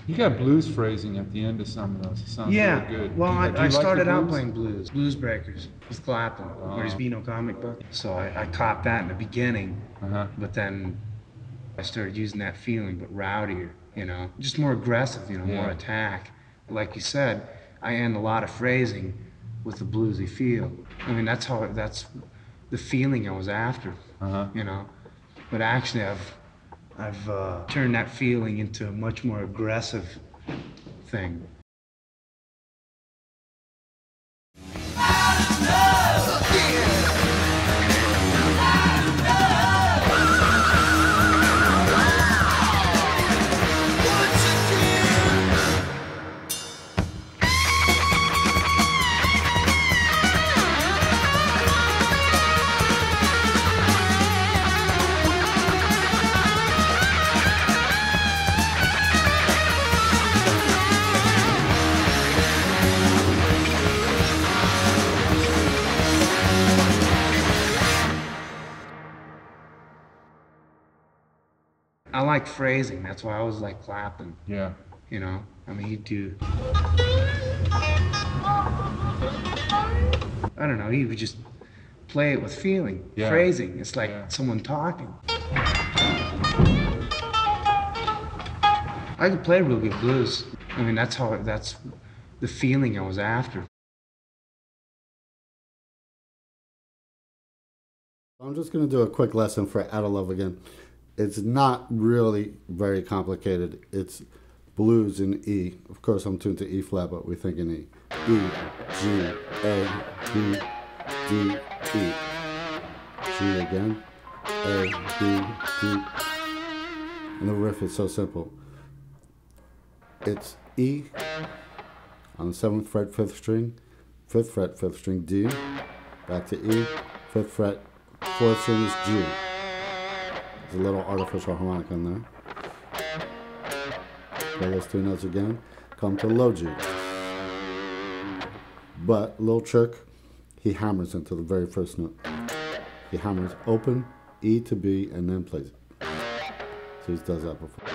You got blues phrasing at the end of some of those. It sounds Yeah, really good. well, Do you I like started the out blues? playing Blues Breakers with Clapton, where he's Vino comic book. So I copped that in the beginning, but then I started using that feeling, but rowdier, you know, just more aggressive, you know, more attack. Like you said, I end a lot of phrasing with the bluesy feel. I mean, that's the feeling I was after, you know. But actually, I've turned that feeling into a much more aggressive thing. I like phrasing. That's why I always like Clapton. Yeah. You know, I mean, he'd do. I don't know. He would just play it with feeling, phrasing. It's like someone talking. I could play real good blues. I mean, that's the feeling I was after. I'm just going to do a quick lesson for Outta Love again. It's not really very complicated. It's blues in E. Of course, I'm tuned to E flat, but we think in E. E, G, A, B, D, E. G again. A, B, D. And the riff is so simple. It's E on the 7th fret, 5th string, 5th fret, 5th string, D, back to E, 5th fret, 4th string is G. There's a little artificial harmonic in there. Play those 2 notes again, come to low G. But, little trick, he hammers into the very first note. He hammers open, E to B, and then plays it. So he does that before.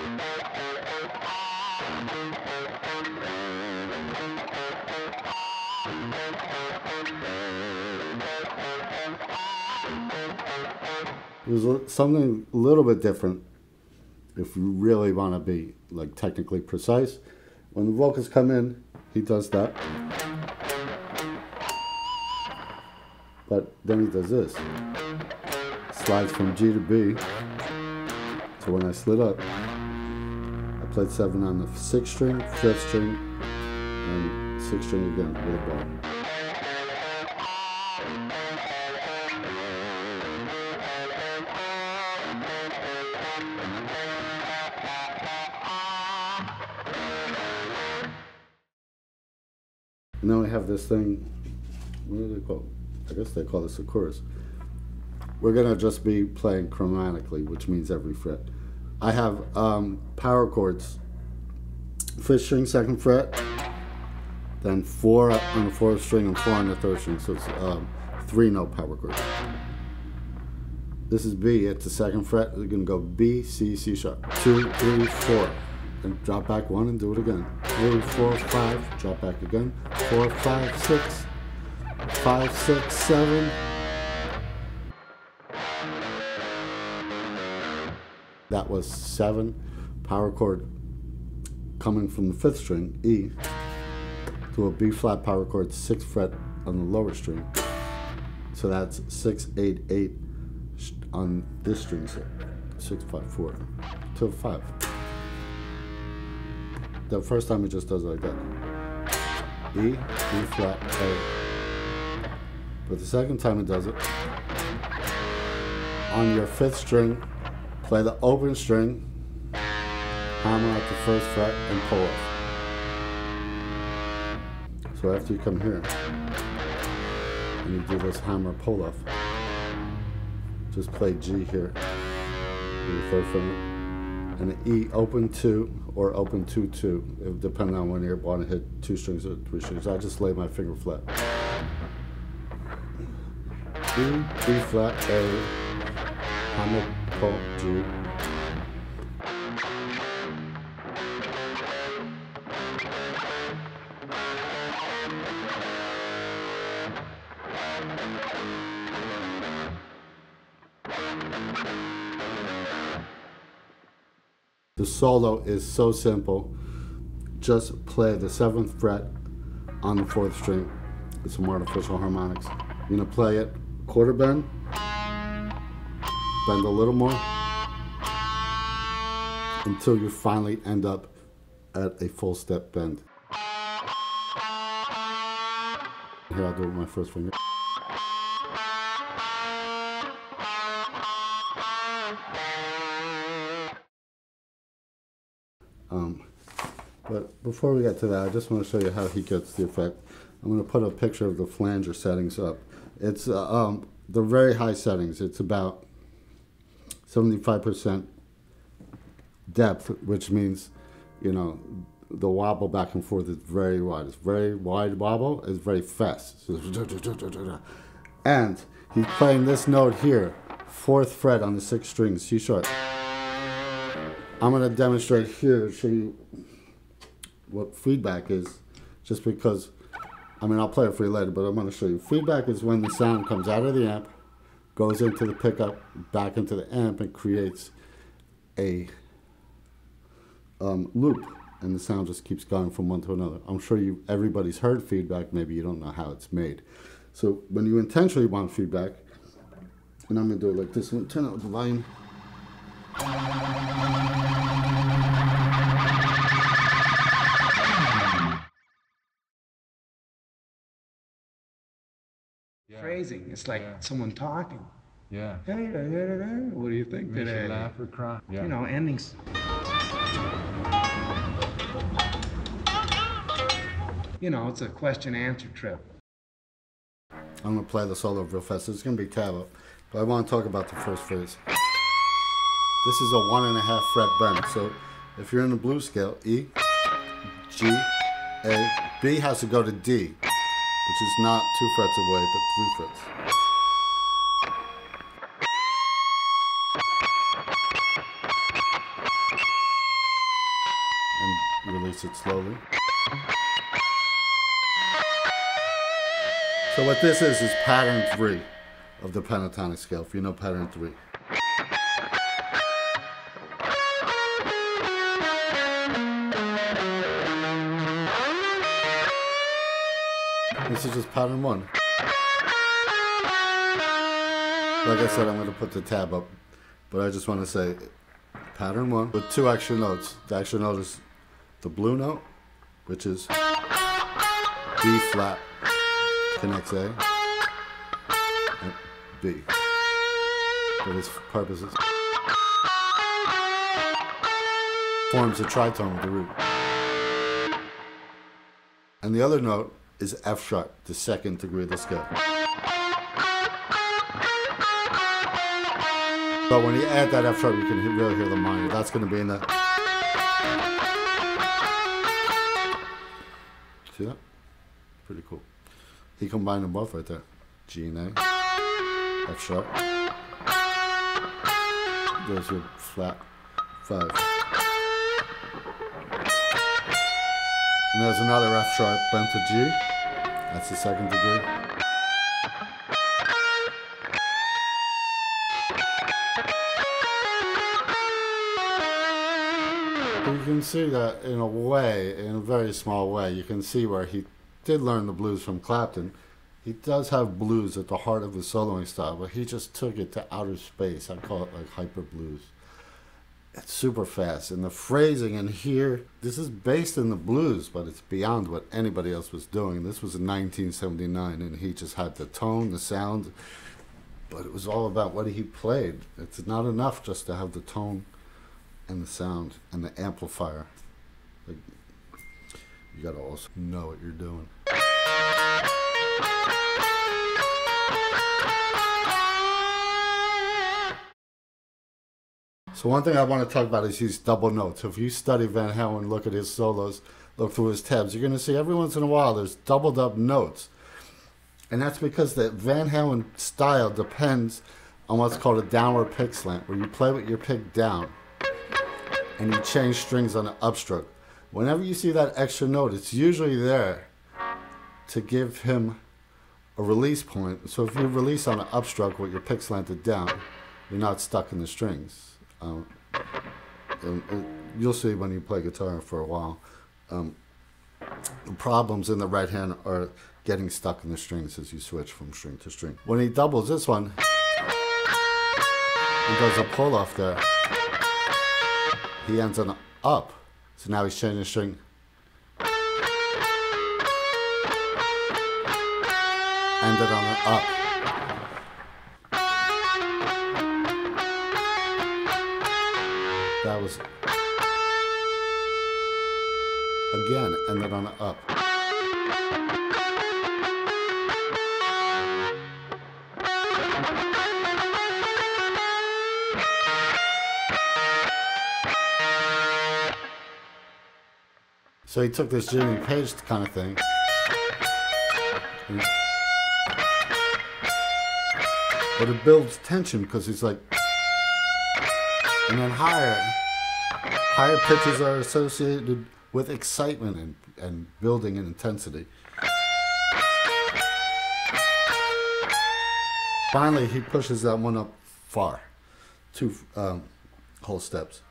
There's something a little bit different if you really want to be like technically precise. When the vocals come in, he does that. But then he does this. Slides from G to B. So when I slid up, I played 7 on the 6th string, 5th string, and 6th string again with a bow. And then we have this thing, what do they call it? I guess they call this a chorus. We're gonna just be playing chromatically, which means every fret. I have power chords, 5th string, 2nd fret, then 4 on the 4th string and 4 on the 3rd string, so it's 3 note power chords. This is B at the 2nd fret, we're gonna go B, C, C sharp, 2, 3, 4. And drop back 1 and do it again. 3, 4, 5, drop back again. 4, 5, 6, 5, 6, 7. That was 7 power chord coming from the 5th string, E, to a B flat power chord, 6th fret on the lower string. So that's 6, 8, 8 on this string set. 6, 5, 4 to 5. The first time it just does it like that. E, B flat, A. But the second time it does it, on your 5th string, play the open string, hammer out the 1st fret, and pull off. So after you come here, and you do this hammer pull off, just play G here, with your 3rd finger, and an E open 2 or open 2 2, it depending on when you want to hit 2 strings or 3 strings. I just lay my finger flat. E, B flat, A, hammer, pull, G. The solo is so simple. Just play the 7th fret on the 4th string with some artificial harmonics. You're gonna play it quarter bend, bend a little more, until you finally end up at a full step bend. Here, I'll do it with my first finger. But before we get to that, I just want to show you how he gets the effect. I'm going to put a picture of the flanger settings up. It's the very high settings. It's about 75% depth, which means, you know, the wobble back and forth is very wide. It's very wide wobble. It's very fast. And he's playing this note here, 4th fret on the 6th string, C sharp. I'm going to demonstrate here, show you what feedback is, just because, I mean, I'll play it for you later, but I'm going to show you. Feedback is when the sound comes out of the amp, goes into the pickup, back into the amp, and creates a loop, and the sound just keeps going from one to another. I'm sure everybody's heard feedback, maybe you don't know how it's made. So when you intentionally want feedback, and I'm going to do it like this, I'm going to turn up the volume. Yeah. Phrasing, it's like someone talking. Yeah. What do you think Makes today? you laugh or cry. Yeah. You know, endings. You know, it's a question-answer trip. I'm going to play the solo real fast. It's going to be tab, but I want to talk about the first phrase. This is a 1.5 fret bend. So if you're in the blues scale, E, G, A, B has to go to D, which is not 2 frets away, but 3 frets. And release it slowly. So what this is pattern 3 of the pentatonic scale, if you know pattern 3. This is just pattern 1. Like I said, I'm going to put the tab up, but I just want to say pattern 1 with 2 extra notes. The extra note is the blue note, which is B flat, connects A, and B, for its purposes. Forms a tritone with the root. And the other note is F sharp, the 2nd degree of the scale. But when you add that F sharp, you can really hear the minor. That's going to be in the... See that? Pretty cool. He combined them both right there. G and A, F sharp. There's your flat 5. And there's another F sharp bent to G. That's the 2nd degree. You can see that in a way, in a very small way, you can see where he did learn the blues from Clapton. He does have blues at the heart of his soloing style, but he just took it to outer space. I call it like hyper blues. It's super fast, and the phrasing in here, this is based in the blues, but it's beyond what anybody else was doing. This was in 1979, and he just had the tone, the sound, but it was all about what he played. It's not enough just to have the tone and the sound and the amplifier. Like, you gotta also know what you're doing. So one thing I want to talk about is these double notes. If you study Van Halen, look at his solos, look through his tabs, you're going to see every once in a while there's doubled up notes. And that's because the Van Halen style depends on what's called a downward pick slant, where you play with your pick down and you change strings on the upstroke. Whenever you see that extra note, it's usually there to give him a release point. So if you release on an upstroke with your pick slanted down, you're not stuck in the strings. You'll see when you play guitar for a while. The problems in the right hand are getting stuck in the strings as you switch from string to string. When he doubles this one, he does a pull off there. He ends on an up. So now he's changing the string. Ended on an up. That was again ended on an up. So he took this Jimmy Page kind of thing. But it builds tension because he's like, and then higher pitches are associated with excitement and building in intensity. Finally, he pushes that one up far, 2 whole steps.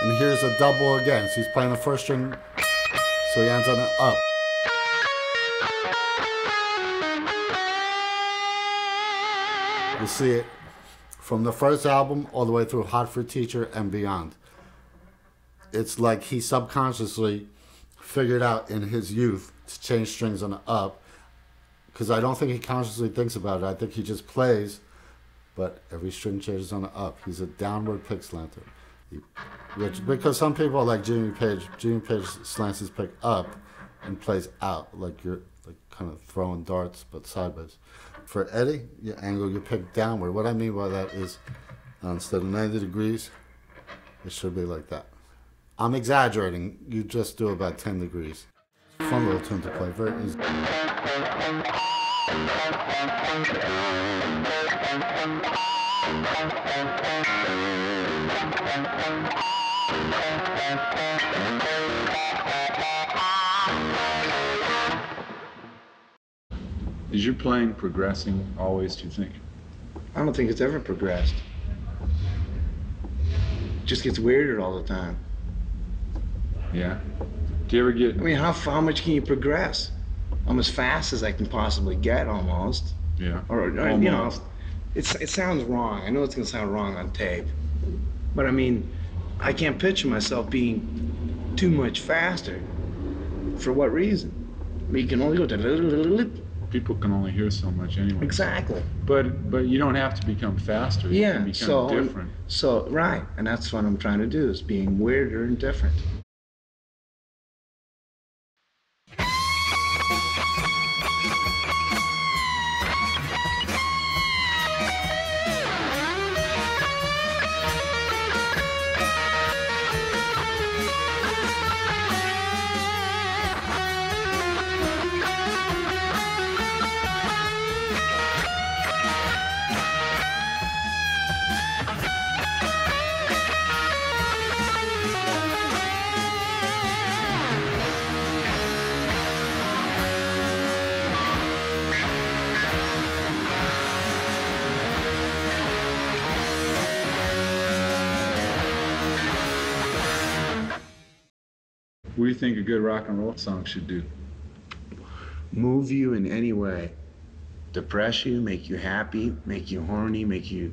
And here's a double again. So he's playing the first string, so he ends on an up. You see it from the first album all the way through Hot for Teacher and beyond. It's like he subconsciously figured out in his youth to change strings on an up, because I don't think he consciously thinks about it. I think he just plays, but every string changes on an up. He's a downward pick slanter. Because some people are like Jimmy Page slants his pick up and plays out, like you're like kind of throwing darts but sideways. For Eddie, you angle your pick downward. What I mean by that is instead of 90 degrees, it should be like that. I'm exaggerating. You just do about 10 degrees. Fun little tune to play. Very easy. Is your playing progressing always, do you think? I don't think it's ever progressed. It just gets weirder all the time. Yeah. Do you ever get... I mean, how much can you progress? I'm as fast as I can possibly get, almost. Yeah. Or you know, it sounds wrong. I know it's gonna sound wrong on tape, but I mean, I can't picture myself being too much faster. For what reason? I mean, you can only go People can only hear so much anyway. exactly. But you don't have to become faster. You can become different. So right, and that's what I'm trying to do, is being weirder and different. What do you think a good rock and roll song should do? Move you in any way. Depress you, make you happy, make you horny, make you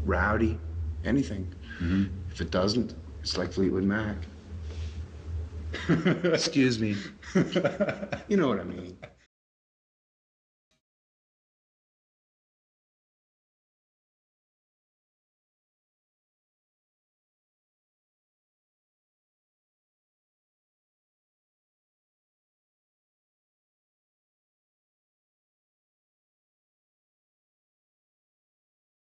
rowdy, anything. Mm-hmm. If it doesn't, it's like Fleetwood Mac. Excuse me. You know what I mean.